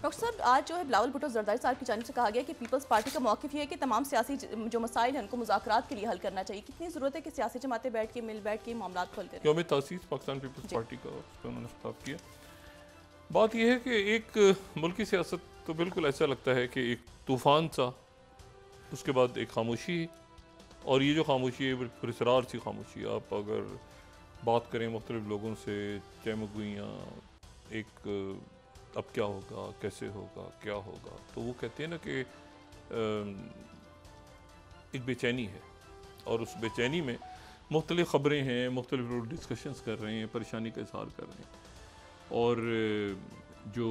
Doctor साहब, आज जो है बिलावल भुट्टो जरदारी साहब की जानिब से कहा गया कि पीपल्स पार्टी का मौक़िफ़ ये है कि तमाम सियासी जो मसाइल हैं उनको मुज़ाकरात के लिए हल करना चाहिए। कितनी ज़रूरत है कि सियासी जमातें बैठ के मामलात को हल करें? यौम तासीस पाकिस्तान पीपल्स पार्टी का उस पर उन्होंने खिताब किया। बात यह है कि एक मुल्क की सियासत तो बिल्कुल ऐसा लगता है कि एक तूफ़ान सा, उसके बाद एक खामोशी, और ये जो खामोशी है पुरस्रार सी खामोशी। आप अगर बात करें मुख्तलिफ लोगों से, चहमगोइयाँ, एक अब क्या होगा, कैसे होगा, क्या होगा, तो वो कहते हैं ना कि एक बेचैनी है, और उस बेचैनी में मुख्तलिफ ख़बरें हैं, मुख्तलिफ लोग डिस्कशंस कर रहे हैं, परेशानी का इज़हार कर रहे हैं, और जो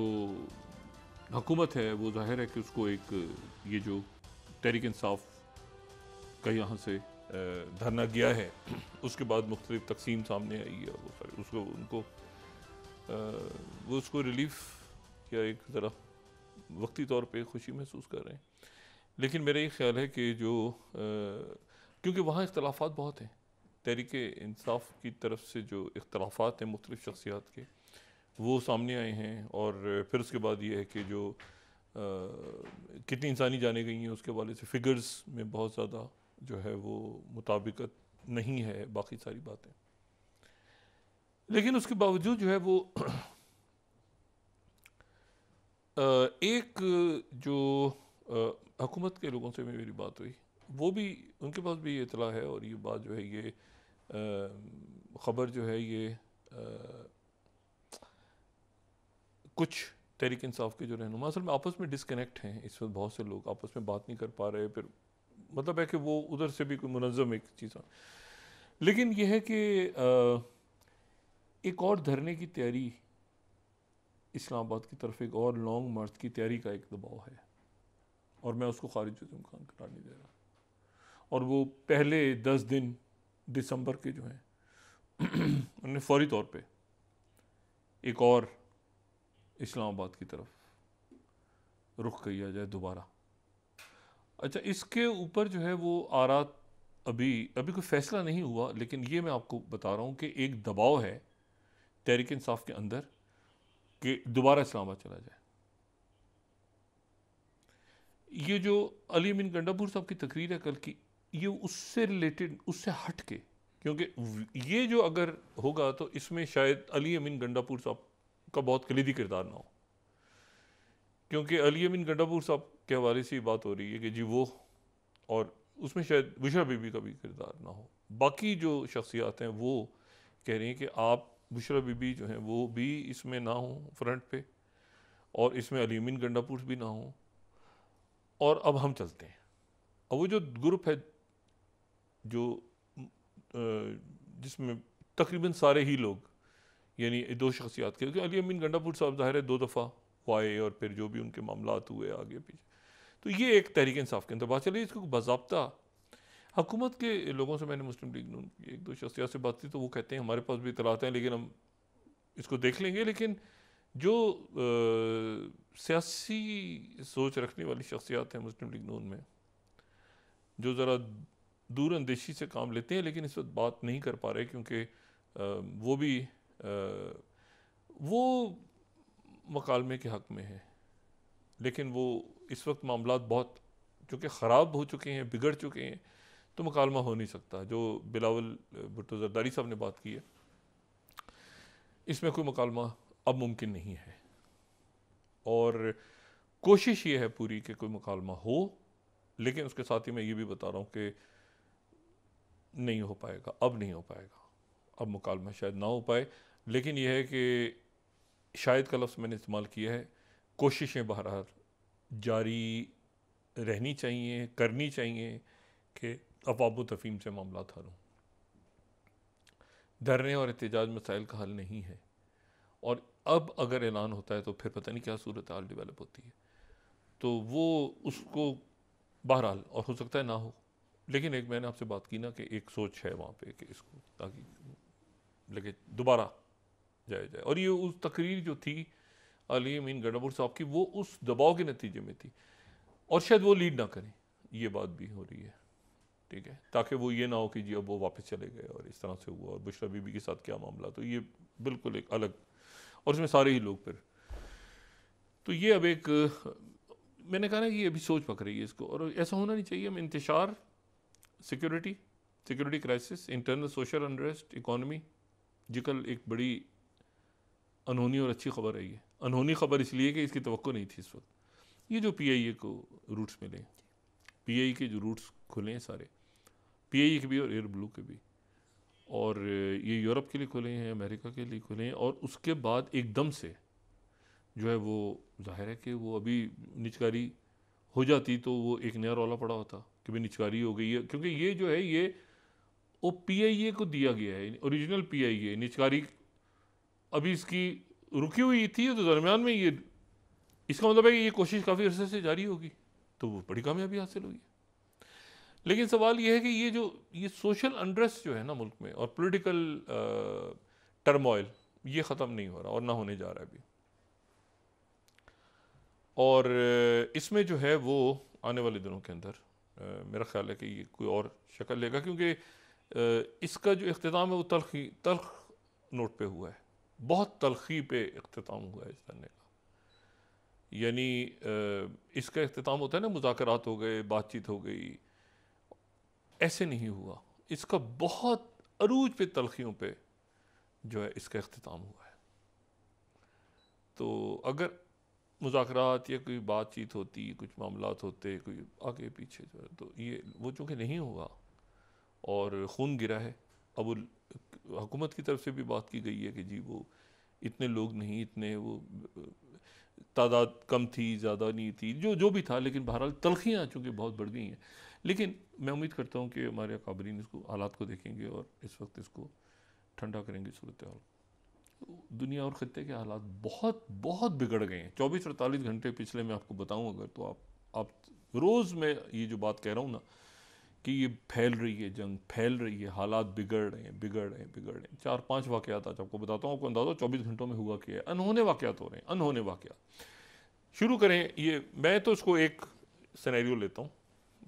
हुकूमत है वो ज़ाहिर है कि उसको एक ये जो तहरीक इंसाफ का यहाँ से धरना गया है, उसके बाद मुख्तलिफ तकसीम सामने आई है, वो सारे उसको उनको वो उसको रिलीफ या एक ज़रा वक्ती तौर पे खुशी महसूस कर रहे हैं। लेकिन मेरा ये ख्याल है कि जो क्योंकि वहाँ इख्तलाफात बहुत हैं, तहरीक इंसाफ की तरफ से जो इख्तलाफात हैं मुख्तलिफ शख्सियात के, वो सामने आए हैं, और फिर उसके बाद ये है कि जो कितनी इंसानी जाने गई हैं उसके हवाले से फिगर्स में बहुत ज़्यादा जो है वो मुताबिकत नहीं है, बाकी सारी बातें। लेकिन उसके बावजूद जो है वो एक जो हुकूमत के लोगों से मेरी बात हुई, वो भी उनके पास भी ये इतला है, और ये बात जो है ये ख़बर जो है ये कुछ तहरीक इंसाफ के जो रहनुमा असल में आपस में डिसकनेक्ट हैं। इस वक्त बहुत से लोग आपस में बात नहीं कर पा रहे, फिर मतलब है कि वो उधर से भी कोई मुनज़्ज़म एक चीज़। लेकिन यह है कि एक और धरने की तैयारी, इस्लामाबाद की तरफ एक और लॉन्ग मार्च की तैयारी का एक दबाव है, और मैं उसको खारिज इम्कान करार नहीं दे रहा। और वो पहले 10 दिन दिसंबर के जो हैं उन्हें फौरी तौर पे एक और इस्लामाबाद की तरफ रुख किया जाए दोबारा। अच्छा, इसके ऊपर जो है वो आरात अभी कोई फैसला नहीं हुआ, लेकिन ये मैं आपको बता रहा हूँ कि एक दबाव है तहरीक इंसाफ के अंदर कि दोबारा इस्लामाबाद चला जाए। ये जो अली अमीन गंडापुर साहब की तकरीर है कल की, ये उससे रिलेटेड, उससे हट के, क्योंकि ये जो अगर होगा तो इसमें शायद अली अमीन गंडापुर साहब का बहुत कलीदी किरदार ना हो, क्योंकि अली अमीन गंडापुर साहब के हवाले से बात हो रही है कि जी वो, और उसमें शायद बुशरा बीबी का भी किरदार ना हो। बाकी जो शख्सियात हैं वो कह रही हैं कि आप बुशरा बीबी जो हैं वो भी इसमें ना हो फ्रंट पे, और इसमें अली अमीन गंडापुर भी ना हो, और अब हम चलते हैं। अब वो जो ग्रुप है जो जिसमें तकरीबन सारे ही लोग, यानी दो शख्सियात के, क्योंकि अली अमीन गंडापुर साहब ज़ाहिर है 2 दफ़ा वो आए, और फिर जो भी उनके मामलात हुए आगे पीछे, तो ये एक तहरीक इंसाफ के अंदर बात चली। इसको बाज़ाब्ता हुकूमत के लोगों से, मैंने मुस्लिम लीग नून की 1-2 शख्सियात से बात की, तो वो कहते हैं हमारे पास भी इतलात हैं, लेकिन हम इसको देख लेंगे। लेकिन जो सियासी सोच रखने वाली शख्सियात हैं मुस्लिम लीग नून में, जो ज़रा दूर अंदेशी से काम लेते हैं, लेकिन इस वक्त बात नहीं कर पा रहे, क्योंकि वो भी वो मकालमे के हक़ में है, लेकिन वो इस वक्त मामलात बहुत चूँकि ख़राब हो चुके हैं, बिगड़ चुके हैं, तो मुकालमा हो नहीं सकता। जो बिलावल भुट्टो जरदारी साहब ने बात की है, इसमें कोई मुकालमा अब मुमकिन नहीं है, और कोशिश ये है पूरी कि कोई मुकालमा हो, लेकिन उसके साथ ही मैं ये भी बता रहा हूँ कि नहीं हो पाएगा, अब नहीं हो पाएगा, अब मुकालमा शायद ना हो पाए। लेकिन यह है कि शायद का लफ्ज़ मैंने इस्तेमाल किया है, कोशिशें बहरहाल जारी रहनी चाहिए, करनी चाहिए कि अफ़वाह व तफ़हीम से मामला हल हों। धरने और एहतजाज मसाइल का हल नहीं है, और अब अगर ऐलान होता है तो फिर पता नहीं क्या सूरत हाल डेवलप होती है, तो वो उसको बहरहाल, और हो सकता है ना हो, लेकिन एक मैंने आपसे बात की ना कि एक सोच है वहाँ पे कि इसको ताकि लगे दोबारा जाया जाए। और ये उस तकरीर जो थी अली अमीन गंडापुर साहब की, वो उस दबाव के नतीजे में थी, और शायद वो लीड ना करें, ये बात भी हो रही है, ठीक है, ताकि वो ये ना हो कि जी अब वो वापस चले गए और इस तरह से हुआ, और बुशरा बीबी के साथ क्या मामला, तो ये बिल्कुल एक अलग, और इसमें सारे ही लोग फिर, तो ये अब एक मैंने कहा ना कि ये अभी सोच पक रही है इसको, और ऐसा होना नहीं चाहिए। हम इंतशार, security crisis, internal social unrest, economy जी कल एक बड़ी अनहोनी और अच्छी खबर है। ये अनहोनी खबर इसलिए कि इसकी तवक्को नहीं थी इस वक्त। ये जो PIA को रूट्स मिले, PIA के जो रूट्स खुले हैं सारे, PIA के भी और एयर ब्लू के भी, और ये यूरोप के लिए खुले हैं, अमेरिका के लिए खुले हैं, और उसके बाद एकदम से जो है वो जाहिर है कि वो अभी निचकारी हो जाती तो वो एक नया रौला पड़ा होता कि भाई निचकारी हो गई है, क्योंकि ये जो है ये वो PIA को दिया गया है, ओरिजिनल PIA। निचकारी अभी इसकी रुकी हुई थी तो दरमियान में ये, इसका मतलब है कि ये कोशिश काफ़ी अरसे से जारी होगी, तो वो बड़ी कामयाबी हासिल होगी। लेकिन सवाल ये है कि ये सोशल अनरेस्ट जो है ना मुल्क में, और पॉलिटिकल टर्मोइल, ये ख़त्म नहीं हो रहा और ना होने जा रहा है अभी। और इसमें जो है वो आने वाले दिनों के अंदर मेरा ख्याल है कि ये कोई और शक्ल लेगा, क्योंकि इसका जो इख्तिताम है वो तल्ख नोट पे हुआ है, बहुत तलखी पे इख्तिताम हुआ है इस धरने का। यानी इसका इख्तिताम होता है ना, मुज़ाकरात हो गए, बातचीत हो गई, ऐसे नहीं हुआ। इसका बहुत अरूज पे तलखियों पे जो है इसका इख्तिताम हुआ है। तो अगर मुज़ाकरात या कोई बातचीत होती, कुछ मामलात होते, कोई आगे पीछे जो है, तो ये वो चूँकि नहीं हुआ और खून गिरा है। अब हुकूमत की तरफ से भी बात की गई है कि जी वो इतने लोग नहीं, इतने वो तादाद कम थी, ज़्यादा नहीं थी, जो भी था, लेकिन बहरहाल तलखियाँ चूँकि बहुत बढ़ गई हैं। लेकिन मैं उम्मीद करता हूँ कि हमारे अकाबरीन इसको, हालात को देखेंगे और इस वक्त इसको ठंडा करेंगे सूरत हाल। दुनिया और ख़त्ते के हालात बहुत बहुत बिगड़ गए हैं। 24-48 घंटे पिछले मैं आपको बताऊँ अगर, तो आप रोज़ मैं ये जो बात कह रहा हूँ ना कि ये फैल रही है, जंग फैल रही है, हालात बिगड़ रहे हैं। 4-5 वाक़यात आज आपको बताता हूँ, आपको अंदाज़ा 24 घंटों में हुआ क्या है। अनहोने वाक़यात हो रहे हैं, अनहोने वाक़यात। शुरू करें, ये मैं तो इसको एक सिनेरियो लेता हूँ,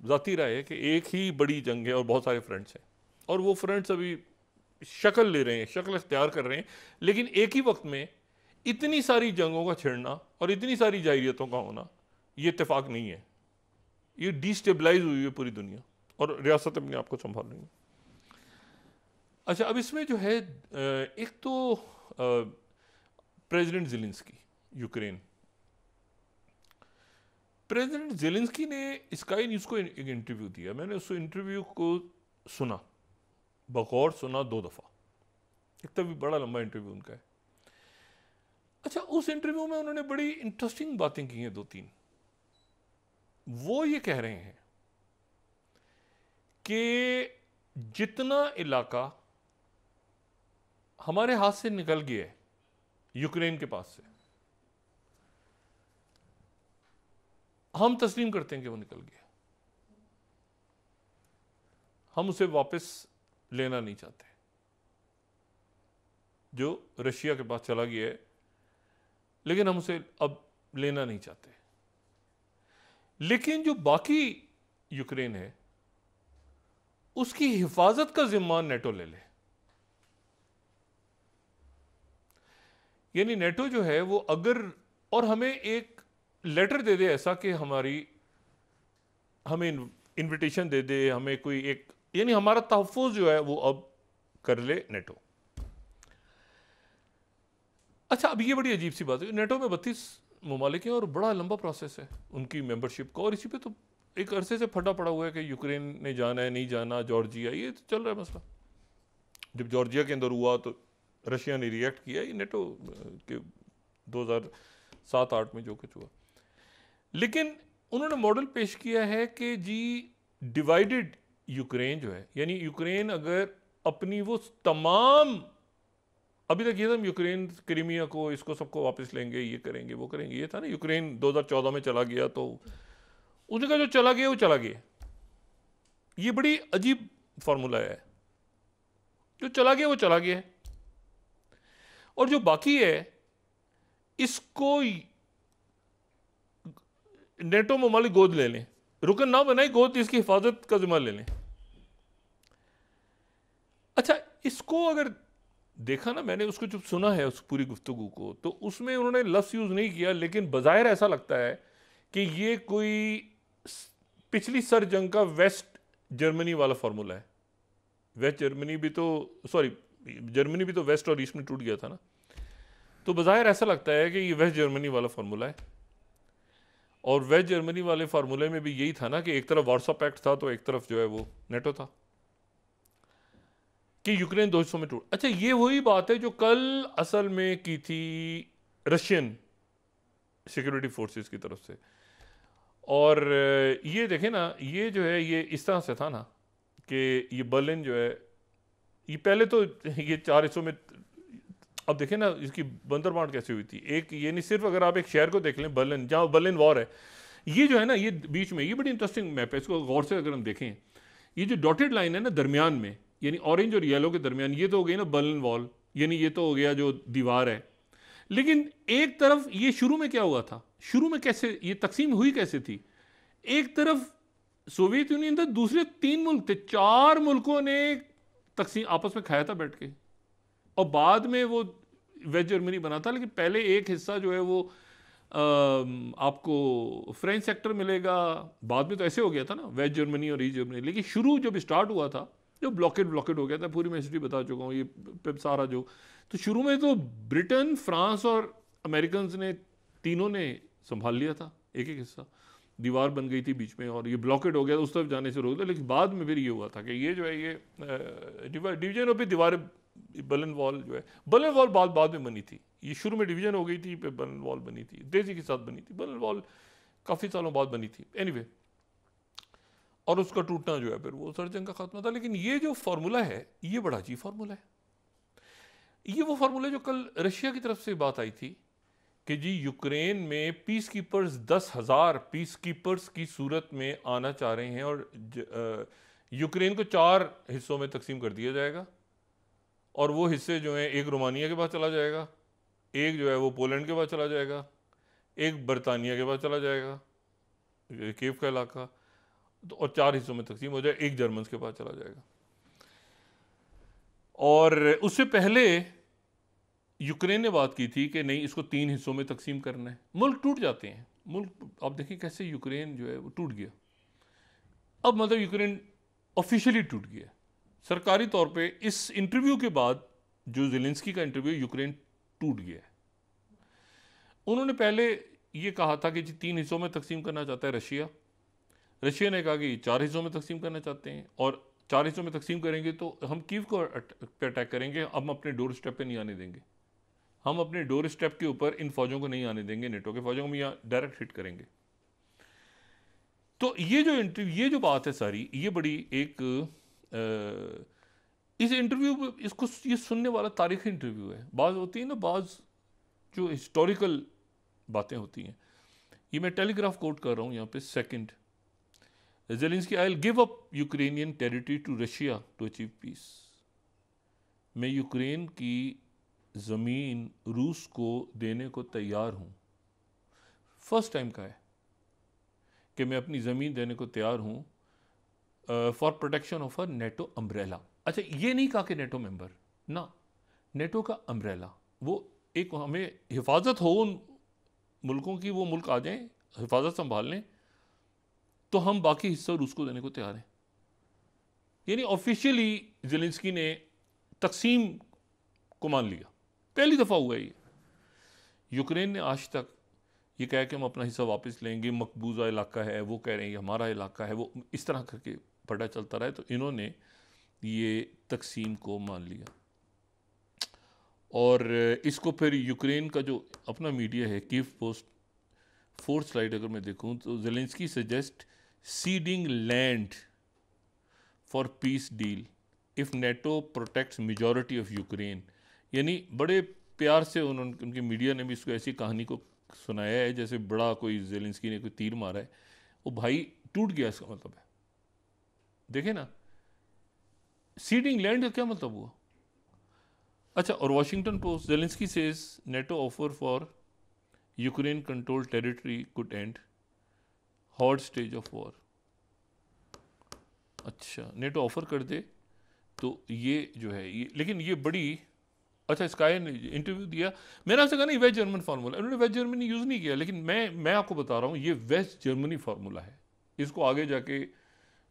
ज़ाती राय है कि एक ही बड़ी जंग है और बहुत सारे फ्रंट्स हैं, और वो फ्रंट्स अभी शक्ल ले रहे हैं, शक्ल इख्तियार कर रहे हैं, लेकिन एक ही वक्त में इतनी सारी जंगों का छिड़ना और इतनी सारी जाहिरियतों का होना, ये इत्तेफाक नहीं है। ये डिस्टेबलाइज हुई है पूरी दुनिया और रियासत अपने आप को संभाल रही है। अच्छा, अब इसमें जो है एक तो president Zelensky, Ukraine, president Zelensky ने स्काई न्यूज़ को एक इंटरव्यू दिया। मैंने उस इंटरव्यू को सुना, बगौर सुना 2 दफ़ा। एक तभी बड़ा लंबा इंटरव्यू उनका है। अच्छा, उस इंटरव्यू में उन्होंने बड़ी इंटरेस्टिंग बातें की हैं 2-3। वो ये कह रहे हैं कि जितना इलाका हमारे हाथ से निकल गया है यूक्रेन के पास से, हम तस्लीम करते हैं कि वो निकल गया, हम उसे वापस लेना नहीं चाहते। जो रशिया के पास चला गया है, लेकिन हम उसे अब लेना नहीं चाहते। लेकिन जो बाकी यूक्रेन है, उसकी हिफाजत का जिम्मा नेटो ले ले। यानी नेटो जो है वो अगर, और हमें एक लेटर दे दे ऐसा कि हमें इनविटेशन दे दे, हमें कोई एक, यानी हमारा तहफ़्फ़ुज़ जो है वो अब कर ले नेटो। अच्छा, अब ये बड़ी अजीब सी बात है, नेटो में 32 ममालिक हैं और बड़ा लंबा प्रोसेस है उनकी मेंबरशिप का, और इसी पे तो एक अरसे से फटा पड़ा हुआ है कि यूक्रेन ने जाना है, नहीं जाना, जॉर्जिया, ये तो चल रहा है मसला। जब जॉर्जिया के अंदर हुआ तो रशिया ने रिएक्ट किया, ये नेटो के 2007-8 में जो कुछ हुआ। लेकिन उन्होंने मॉडल पेश किया है कि जी डिवाइडेड यूक्रेन जो है, यानी यूक्रेन अगर अपनी वो तमाम, अभी तक ये था यूक्रेन क्रीमिया को, इसको सबको वापस लेंगे, ये करेंगे, वो करेंगे, ये था ना। यूक्रेन 2014 में चला गया तो उसने कहा जो चला गया वो चला गया। ये बड़ी अजीब फार्मूला है, जो चला गया वो चला गया है, और जो बाकी है इसको नेटो ममालिक गोद ले लें, रुकन ना बनाए, गोद इसकी हिफाजत का जिम्मा ले लें। अच्छा, इसको अगर देखा ना मैंने उसको, जब सुना है उस पूरी गुफ्तगू को, तो उसमें उन्होंने लफ्ज़ यूज़ नहीं किया, लेकिन बज़ाहिर ऐसा लगता है कि ये कोई पिछली सर जंग का वेस्ट जर्मनी वाला फार्मूला है। वेस्ट जर्मनी भी तो, सॉरी, जर्मनी भी तो वेस्ट और ईस्ट में टूट गया था ना, तो बज़ाहिर ऐसा लगता है कि ये वेस्ट जर्मनी वाला फार्मूला है। और वेस्ट जर्मनी वाले फार्मूले में भी यही था ना कि एक तरफ वार्सो पैक्ट था तो एक तरफ जो है वो नेटो था, कि यूक्रेन 2 हिस्सों में टूट। अच्छा, ये वही बात है जो कल असल में की थी रशियन सिक्योरिटी फोर्सेस की तरफ से। और ये देखें ना, ये जो है ये इस तरह से था ना कि ये बर्लिन जो है, ये पहले तो ये 4 हिस्सों में, अब देखें ना इसकी बंदर बांट कैसे हुई थी। एक ये नहीं, सिर्फ अगर आप एक शहर को देख लें, बर्लिन, जहाँ बर्लिन वॉर है, ये जो है ना, ये बीच में, ये बड़ी इंटरेस्टिंग मैप है, इसको गौर से अगर हम देखें, ये जो डॉटेड लाइन है ना दरमियान में, यानी ऑरेंज और येलो के दरमियान, ये तो हो गई ना बर्लिन वॉल, यानी ये तो हो गया जो दीवार है। लेकिन एक तरफ ये शुरू में क्या हुआ था, शुरू में कैसे ये तकसीम हुई कैसे थी, एक तरफ सोवियत यूनियन था, दूसरे 3 मुल्क थे, 4 मुल्कों ने तकसीम आपस में खाया था बैठ के, और बाद में वो वेस्ट जर्मनी बना था। लेकिन पहले एक हिस्सा जो है वो आपको फ्रेंच सेक्टर मिलेगा, बाद में तो ऐसे हो गया था ना वेस्ट जर्मनी और ईस्ट जर्मनी। लेकिन शुरू जब स्टार्ट हुआ था, जो ब्लॉकेड हो गया था, पूरी मैं हिस्ट्री बता चुका हूँ ये सारा जो, तो शुरू में तो ब्रिटेन, फ्रांस और अमेरिकन ने, तीनों ने संभाल लिया था एक एक हिस्सा, दीवार बन गई थी बीच में और ये ब्लॉकेड हो गया, उस तरफ जाने से रोक दिया। लेकिन बाद में फिर ये हुआ था कि ये जो है ये डिवीजन ऑफ दीवार, बर्लिन वॉल जो है, बर्लिन वॉल बाद में बनी थी, ये शुरू में डिवीजन हो गई थी, फिर बर्लिन वॉल बनी थी, तेजी के साथ बनी थी, बर्लिन वॉल काफ़ी सालों बाद बनी थी एनीवे। और उसका टूटना जो है फिर वो सर्जन का खात्मा था। लेकिन ये जो फार्मूला है ये बड़ा अजीब फार्मूला है। ये वो फार्मूला जो कल रशिया की तरफ से बात आई थी कि जी यूक्रेन में पीस कीपर्स 10,000 पीस कीपर्स की सूरत में आना चाह रहे हैं, और यूक्रेन को 4 हिस्सों में तकसीम कर दिया जाएगा, और वो हिस्से जो हैं, एक रोमानिया के पास चला जाएगा, एक जो है वो पोलैंड के पास चला जाएगा, एक बरतानिया के पास चला जाएगा, कीव का इलाका, तो और 4 हिस्सों में तकसीम हो जाए, एक जर्मन के पास चला जाएगा। और उससे पहले यूक्रेन ने बात की थी कि नहीं, इसको 3 हिस्सों में तकसीम करना है। मुल्क टूट जाते हैं, मुल्क आप देखिए कैसे यूक्रेन जो है वो टूट गया। अब मतलब यूक्रेन ऑफिशियली टूट गया सरकारी तौर पे। इस इंटरव्यू के बाद, जो ज़ेलेंस्की का इंटरव्यू, यूक्रेन टूट गया है। उन्होंने पहले ये कहा था कि जी 3 हिस्सों में तकसीम करना चाहता है रशिया। रशिया ने कहा कि 4 हिस्सों में तकसीम करना चाहते हैं, और 4 हिस्सों में तकसीम करेंगे तो हम कीव को अटैक करेंगे, हम अपने डोर स्टेप पे नहीं आने देंगे, हम अपने डोर स्टेप के ऊपर इन फौजों को नहीं आने देंगे, नेटो के फौजों को हम यहाँ डायरेक्ट हिट करेंगे। तो ये जो इंटरव्यू, ये जो बात है सारी, ये बड़ी एक इस इंटरव्यू, इसको ये सुनने वाला तारीखी इंटरव्यू है। बाज़ होती है ना, बाज़ जो हिस्टोरिकल बातें होती हैं, ये मैं टेलीग्राफ कोट कर रहा हूँ यहाँ पे। Second, Zelensky, I will give up Ukrainian territory to Russia to achieve peace. मैं यूक्रेन की ज़मीन रूस को देने को तैयार हूँ। फर्स्ट टाइम का है कि मैं अपनी ज़मीन देने को तैयार हूँ for protection of a NATO umbrella. अच्छा, ये नहीं कहा कि नेटो मेंबर ना, नेटो का अम्ब्रेला, वो एक हमें हिफाजत हो उन मुल्कों की, वो मुल्क आ जाएं, हिफाजत संभाल लें, तो हम बाकी हिस्सा रूस को देने को तैयार हैं। यानी ऑफिशियली ज़ेलेंस्की ने तकसीम को मान लिया, पहली दफ़ा हुआ है ये। यूक्रेन ने आज तक ये कहा कि हम अपना हिस्सा वापस लेंगे, मकबूजा इलाका है, वो कह रहे हैं ये हमारा इलाका है, वो इस तरह करके पता चलता रहा है। तो इन्होंने ये तकसीम को मान लिया, और इसको फिर यूक्रेन का जो अपना मीडिया है, कीव पोस्ट, 4th स्लाइड अगर मैं देखूं तो, Zelensky suggest seeding land for peace deal if NATO protects majority of Ukraine. यानी बड़े प्यार से उन्होंने, उनके मीडिया ने भी इसको ऐसी कहानी को सुनाया है जैसे बड़ा कोई ज़ेलेंस्की ने कोई तीर मारा है, वो भाई टूट गया, इसका मतलब है। देखे ना, सीडिंग लैंड का क्या मतलब हुआ। अच्छा, और Washington post, Zelensky says NATO offer for Ukraine control territory could and hot stage of war. अच्छा, नेटो ऑफर कर दे तो ये जो है ये, लेकिन ये बड़ी अच्छा, स्काई ने इंटरव्यू दिया, मैंने आपसे कहा ना वेस्ट जर्मन फार्मूला, उन्होंने वेस्ट जर्मनी यूज़ नहीं किया, लेकिन मैं आपको बता रहा हूँ ये वेस्ट जर्मनी फार्मूला है। इसको आगे जाके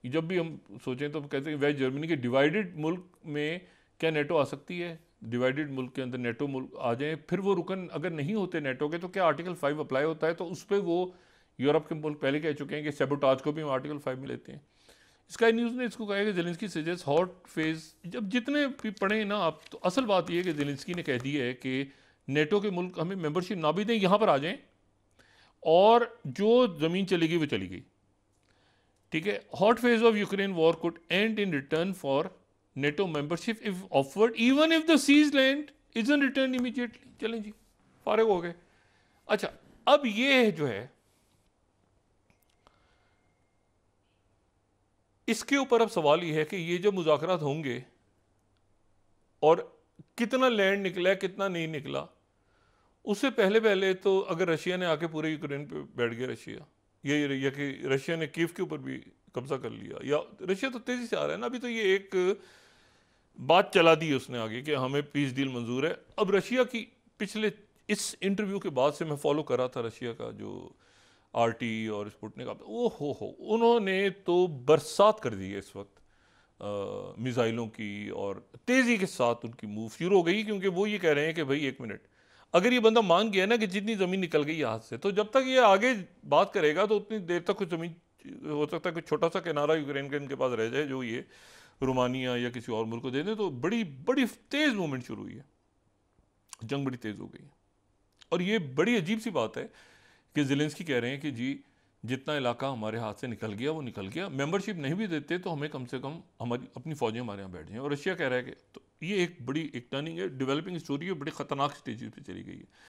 जब भी हम सोचें तो हम कहते हैं वेस्ट जर्मनी के डिवाइडेड मुल्क में क्या नेटो आ सकती है, डिवाइडेड मुल्क के अंदर नेटो मुल्क आ जाएं, फिर वो रुकन अगर नहीं होते नेटो के तो क्या आर्टिकल 5 अप्लाई होता है, तो उस पर वो यूरोप के मुल्क पहले कह चुके हैं कि सेबोटाज को भी हम आर्टिकल 5 में लेते हैं। स्काई न्यूज़ ने इसको कहा कि ज़ेलेंस्की सजेस्ट हॉट फेज, जब जितने भी पढ़े ना आप, तो असल बात यह है कि ज़ेलेंस्की ने कह दी है कि नेटो के मुल्क हमें मेंबरशिप ना भी दें, यहाँ पर आ जाएं, और जो ज़मीन चली गई वो चली गई, ठीक है। Hot phase of Ukraine war could end in return for NATO membership if offered, even if the seize land isn't return immediately. चलें जी, फारिग हो गए। अच्छा, अब ये जो है इसके ऊपर अब सवाल ये है कि ये जो मुज़ाकरात होंगे और कितना लैंड निकला है कितना नहीं निकला, उससे पहले पहले तो अगर रशिया ने आके पूरे यूक्रेन पे बैठ गया रशिया, ये कि रशिया ने कीव के ऊपर भी कब्जा कर लिया, या रशिया तो तेज़ी से आ रहा है ना, अभी तो ये एक बात चला दी उसने आगे कि हमें पीस डील मंजूर है। अब रशिया की पिछले इस इंटरव्यू के बाद से मैं फॉलो कर रहा था रशिया का जो आरटी और स्पुतनिक का, ओ हो उन्होंने तो बरसात कर दी है इस वक्त मिसाइलों की, और तेज़ी के साथ उनकी मूव शुरू हो गई, क्योंकि वो ये कह रहे हैं कि भाई 1 मिनट, अगर ये बंदा मान गया ना कि जितनी ज़मीन निकल गई हाथ से, तो जब तक ये आगे बात करेगा तो उतनी देर तक कुछ ज़मीन, हो सकता है कुछ छोटा सा किनारा यूक्रेन के इनके पास रह जाए जो ये रोमानिया या किसी और मुल्क को दे दें, तो बड़ी बड़ी तेज़ मूवमेंट शुरू हुई है, जंग बड़ी तेज़ हो गई। और ये बड़ी अजीब सी बात है कि ज़ेलेंस्की कह रहे हैं कि जी जितना इलाका हमारे हाथ से निकल गया वो निकल गया, मेंबरशिप नहीं भी देते तो हमें कम से कम हमारी अपनी फ़ौजें हमारे यहाँ बैठ जाएँ। और रशिया कह रहा है कि, तो ये एक बड़ी एक टर्निंग है, डेवलपिंग स्टोरी है, बड़ी ख़तरनाक स्टेज पे चली गई है।